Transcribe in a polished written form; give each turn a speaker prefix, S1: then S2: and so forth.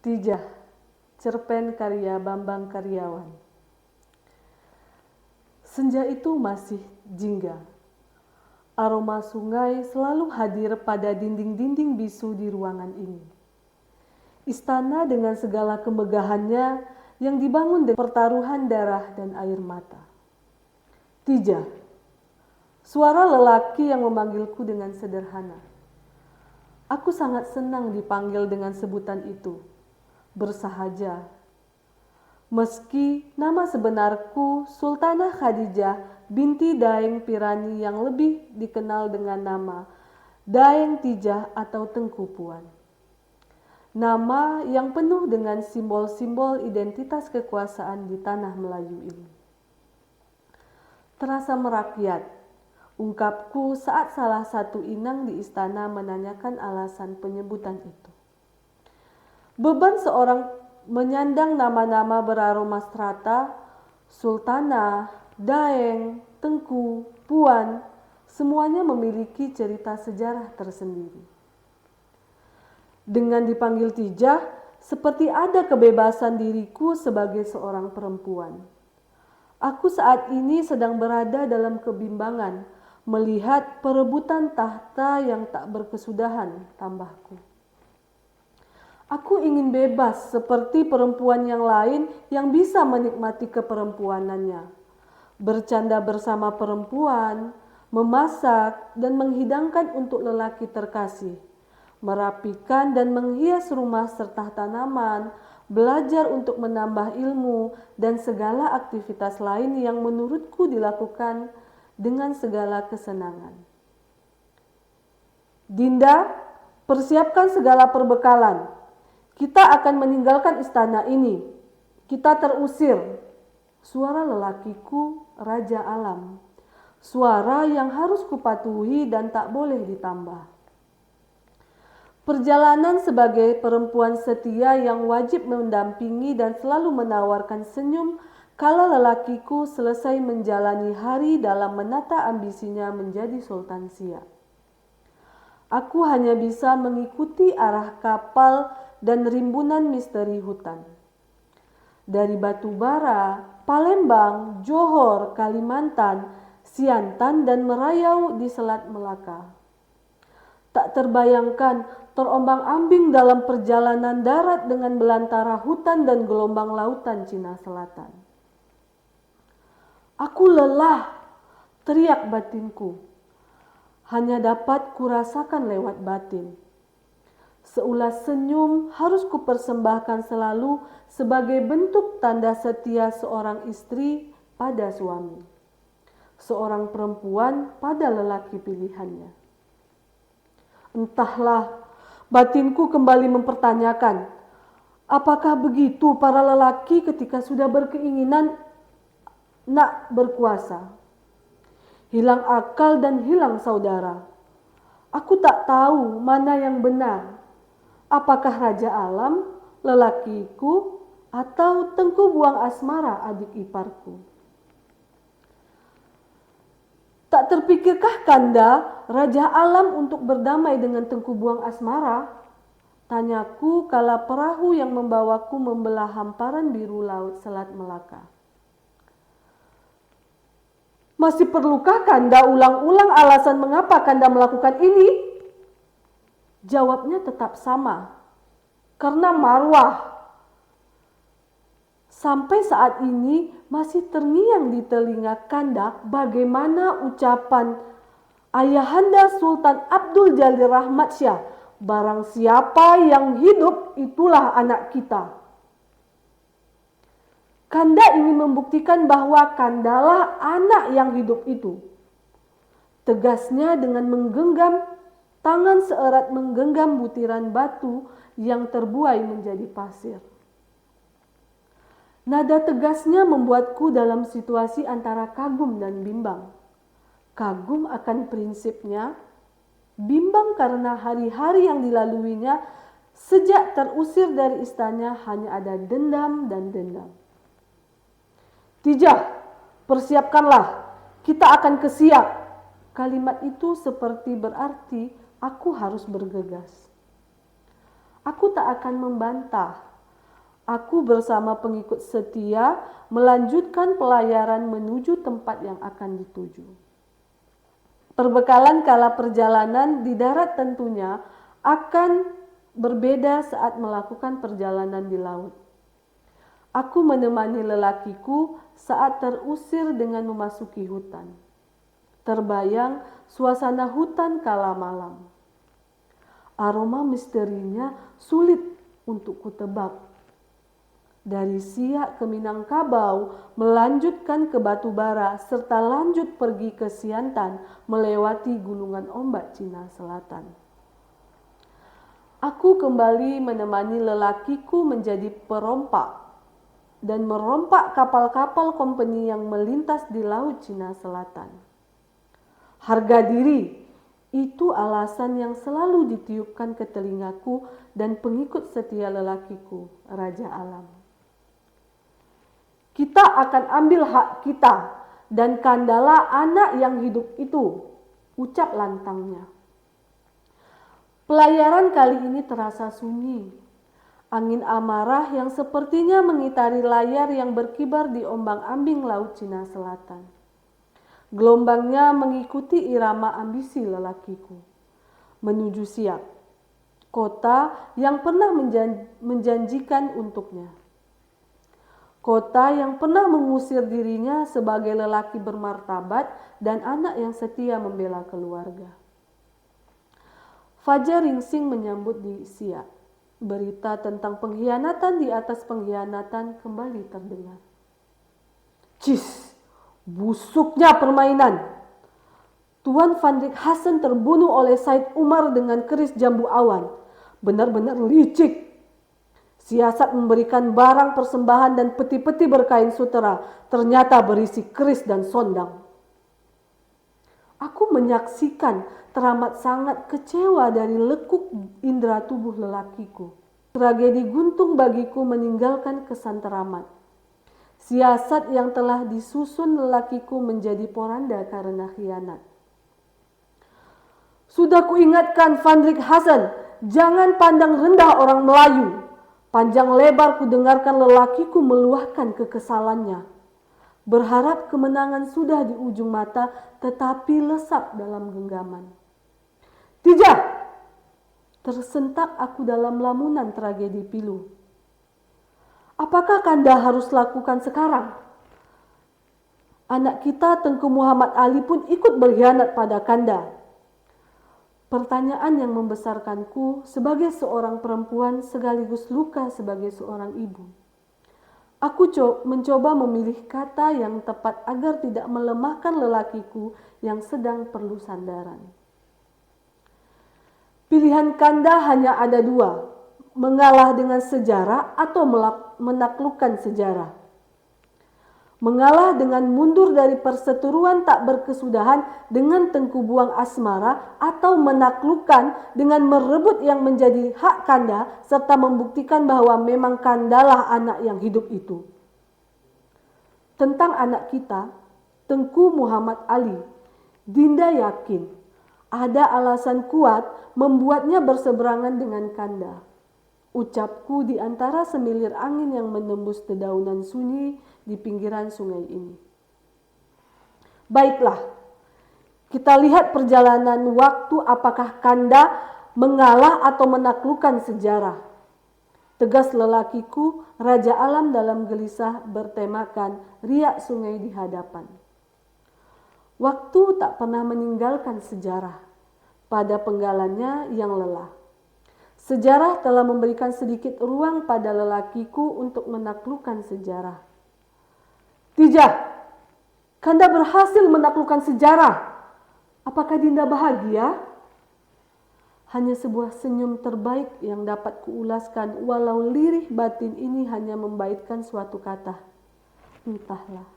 S1: Tijah, cerpen karya Bambang Karyawan. Senja itu masih jingga. Aroma sungai selalu hadir pada dinding-dinding bisu di ruangan ini. Istana dengan segala kemegahannya yang dibangun dengan pertaruhan darah dan air mata. Tijah, suara lelaki yang memanggilku dengan sederhana. Aku sangat senang dipanggil dengan sebutan itu. Bersahaja. Meski nama sebenarku Sultanah Khadijah binti Daeng Pirani yang lebih dikenal dengan nama Daeng Tijah atau Tengku Puan. Nama yang penuh dengan simbol-simbol identitas kekuasaan di tanah Melayu ini. Terasa merakyat, ungkapku saat salah satu inang di istana menanyakan alasan penyebutan itu. Beban seorang menyandang nama-nama beraroma strata, Sultanah, Daeng, Tengku, Puan, semuanya memiliki cerita sejarah tersendiri. Dengan dipanggil Tijah, seperti ada kebebasan diriku sebagai seorang perempuan. Aku saat ini sedang berada dalam kebimbangan, melihat perebutan tahta yang tak berkesudahan, tambahku. Aku ingin bebas seperti perempuan yang lain yang bisa menikmati keperempuanannya. Bercanda bersama perempuan, memasak dan menghidangkan untuk lelaki terkasih. Merapikan dan menghias rumah serta tanaman, belajar untuk menambah ilmu dan segala aktivitas lain yang menurutku dilakukan dengan segala kesenangan. Dinda, persiapkan segala perbekalan. Kita akan meninggalkan istana ini. Kita terusir. Suara lelakiku, Raja Alam. Suara yang harus kupatuhi dan tak boleh ditambah. Perjalanan sebagai perempuan setia yang wajib mendampingi dan selalu menawarkan senyum kala lelakiku selesai menjalani hari dalam menata ambisinya menjadi Sultan Siak. Aku hanya bisa mengikuti arah kapal dan rimbunan misteri hutan. Dari Batubara, Palembang, Johor, Kalimantan, Siantan, dan merayau di Selat Melaka. Tak terbayangkan terombang-ambing dalam perjalanan darat dengan belantara hutan dan gelombang lautan Cina Selatan. Aku lelah, teriak batinku. Hanya dapat kurasakan lewat batin. Seulas senyum harus kupersembahkan selalu sebagai bentuk tanda setia seorang istri pada suami. Seorang perempuan pada lelaki pilihannya. Entahlah, batinku kembali mempertanyakan, apakah begitu para lelaki ketika sudah berkeinginan nak berkuasa? Hilang akal dan hilang saudara. Aku tak tahu mana yang benar. Apakah Raja Alam, lelakiku, atau Tengku Buang Asmara, adik iparku? Tak terpikirkah Kanda, Raja Alam untuk berdamai dengan Tengku Buang Asmara? Tanyaku kala perahu yang membawaku membelah hamparan biru laut Selat Melaka. Masih perlukah Kanda ulang-ulang alasan mengapa Kanda melakukan ini? Jawabnya tetap sama, karena marwah. Sampai saat ini masih terngiang di telinga Kanda bagaimana ucapan Ayahanda Sultan Abdul Jalil Rahmat Syah, barang siapa yang hidup itulah anak kita. Kanda ingin membuktikan bahwa Kandalah anak yang hidup itu. Tegasnya dengan menggenggam tangan seerat menggenggam butiran batu yang terbuai menjadi pasir. Nada tegasnya membuatku dalam situasi antara kagum dan bimbang. Kagum akan prinsipnya, bimbang karena hari-hari yang dilaluinya sejak terusir dari istana hanya ada dendam dan dendam. Tijah, persiapkanlah, kita akan ke Siak. Kalimat itu seperti berarti aku harus bergegas. Aku tak akan membantah Aku bersama pengikut setia melanjutkan pelayaran menuju tempat yang akan dituju. Perbekalan kala perjalanan di darat tentunya akan berbeda saat melakukan perjalanan di laut. Aku menemani lelakiku saat terusir dengan memasuki hutan. Terbayang suasana hutan kala malam. Aroma misterinya sulit untuk kutebak. Dari Siak ke Minangkabau, melanjutkan ke Batubara, serta lanjut pergi ke Siantan melewati gulungan ombak Cina Selatan. Aku kembali menemani lelakiku menjadi perompak dan merompak kapal-kapal kompeni yang melintas di Laut Cina Selatan. Harga diri, itu alasan yang selalu ditiupkan ke telingaku dan pengikut setia lelakiku, Raja Alam. Kita akan ambil hak kita dan Kandala anak yang hidup itu, ucap lantangnya. Pelayaran kali ini terasa sunyi. Angin amarah yang sepertinya mengitari layar yang berkibar di ombang-ambing Laut Cina Selatan. Gelombangnya mengikuti irama ambisi lelakiku. Menuju Siak, kota yang pernah menjanjikan untuknya. Kota yang pernah mengusir dirinya sebagai lelaki bermartabat dan anak yang setia membela keluarga. Fajar ringsing menyambut di Siak. Berita tentang pengkhianatan di atas pengkhianatan kembali terdengar. Cis, busuknya permainan. Tuan Van Dijk Hasan terbunuh oleh Said Umar dengan keris jambu awan. Benar-benar licik. Siasat memberikan barang persembahan dan peti-peti berkain sutera ternyata berisi keris dan sondang. Aku menyaksikan teramat sangat kecewa dari lekuk indera tubuh lelakiku. Tragedi guntung bagiku meninggalkan kesan teramat. Siasat yang telah disusun lelakiku menjadi poranda karena khianat. Sudah kuingatkan Van Dijk Hasan, jangan pandang rendah orang Melayu. Panjang lebar kudengarkan lelakiku meluahkan kekesalannya. Berharap kemenangan sudah di ujung mata, tetapi lesap dalam genggaman. Tidak! Tersentak aku dalam lamunan tragedi pilu. Apakah Kanda harus lakukan sekarang? Anak kita Tengku Muhammad Ali pun ikut berkhianat pada Kanda. Pertanyaan yang membesarkanku sebagai seorang perempuan sekaligus luka sebagai seorang ibu. Aku mencoba memilih kata yang tepat agar tidak melemahkan lelakiku yang sedang perlu sandaran. Pilihan Kanda hanya ada dua, mengalah dengan sejarah atau menaklukkan sejarah. Mengalah dengan mundur dari perseteruan tak berkesudahan dengan Tengku Buang Asmara atau menaklukkan dengan merebut yang menjadi hak Kanda serta membuktikan bahwa memang Kandalah anak yang hidup itu. Tentang anak kita, Tengku Muhammad Ali, Dinda yakin ada alasan kuat membuatnya berseberangan dengan Kanda. Ucapku di antara semilir angin yang menembus dedaunan sunyi di pinggiran sungai ini. Baiklah, kita lihat perjalanan waktu apakah Kanda mengalah atau menaklukkan sejarah. Tegas lelakiku, Raja Alam dalam gelisah bertemakan riak sungai di hadapan. Waktu tak pernah meninggalkan sejarah pada penggalannya yang lelah. Sejarah telah memberikan sedikit ruang pada lelakiku untuk menaklukkan sejarah. Tidak, Kanda berhasil menaklukkan sejarah. Apakah Dinda bahagia? Hanya sebuah senyum terbaik yang dapat kuulaskan walau lirih batin ini hanya membaitkan suatu kata. Entahlah.